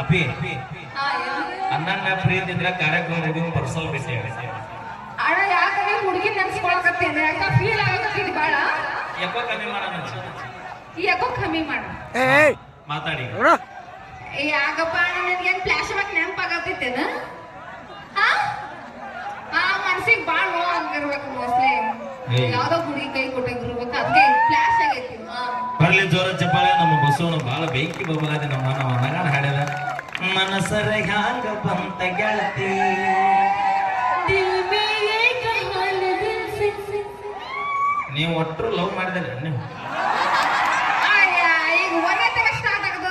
ಅಪ್ಪಿ ಅನ್ನಂಗ ಪ್ರೀತಿ ಇದ್ರ ಕಾರ್ಯಕ್ರಮ ಹೋಗಿ ಪರ್ಸನಲ್ ಭೇಟಿ ಅಣ್ಣ ಯಾಕಂದ್ರೆ ಹುಡುಗಿ ನೆನ್ಸ್ಕೊಳಕತ್ತೇನೆ ಯಾಕ ಫೀಲ್ ಆಗಕತ್ತೀನಿ ಬಾಳ ಯಾಕೋ ಕಮ್ಮಿ ಮಾಡೋಣ ಯಾಕೋ ಕಮ್ಮಿ ಮಾಡ ಮಾತಾಡಿ ಯಾಕಪ್ಪ ನನಗೇನ್ ಫ್ಲಾಶ್ ಬ್ಯಾಕ್ ನೆನಪಾಗತ್ತೈತೇನ ಮನ್ಸಿಗೆ ಬಾಳ ನೋವು ಆಗಿರ್ಬೇಕು ಮೋಸ್ಟ್ಲಿ ಯಾವ್ದೋ ಹುಡುಗಿ ಕೈ ಕೊಟ್ಟಿರ್ಬೇಕು ಅದಕ್ಕೆ ಫ್ಲಾಶ್ ಆಗೈತಿ ಬರ್ಲಿ ಜೋರ ಚಪ್ಪಾಳೆ ನಮ್ಮ ಬಸವನ ಬಾಳ ಬೆಂಕಿ ಬಬ್ಬಾದಿ ನಮ್ಮ ನಗಾಡ ಹಾಡ್ಯಾರ ಮನಸರ ಹ್ಯಾಂಗ ಬಂತ ಗೆಳತಿ ನೀವು ಒಟ್ಟರು ಲವ್ ಮಾಡಿದ್ರೆ ನೀವು ಈಗ ಒಂದೇ ತರ ಸ್ಟಾರ್ಟ್ ಆಗದ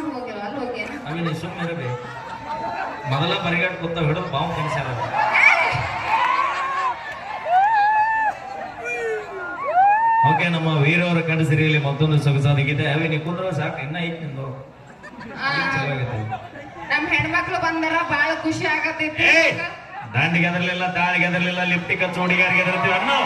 ಹೋಗಿಲ್ಲ ಅಲ್ಲಿ ಹೋಗಿ ಅವಿ ಸುಮ್ಮನೆ ಇರಬೇಕು ಮೊದಲ ಬರಿಗಾಟ್ ಕೂತ ಹಿಡಿದು ಬಾವು ಕನಸ್ಯಾರ ಓಕೆ ನಮ್ಮ ವೀರವರ ಕಂಡು ಸಿರಿಯಲ್ಲಿ ಮತ್ತೊಂದು ಸೊಗಸಾದ ಗೀತೆ ಅವಿ ನೀ ಕುಂದ್ರ ಸಾಕು ಇನ್ನ ಐತಿ ನಿಂದು ನಮ್ ಹೆಣ್ಮಕ್ಳು ಬಂದಾರ ಬಾಳ ಖುಷಿ ಆಗತೈತಿ ದಾಂಡಿಗೆ ಎದರ್ಲಿಲ್ಲ ತಾಳಿಗೆ ಎದರ್ಲಿಲ್ಲ ಲಿಪ್ಟಿಕ ಚೋಡಿಗಾರಿಗೆ ಎದರ್ತೀವಿ ಅನ್ನೋ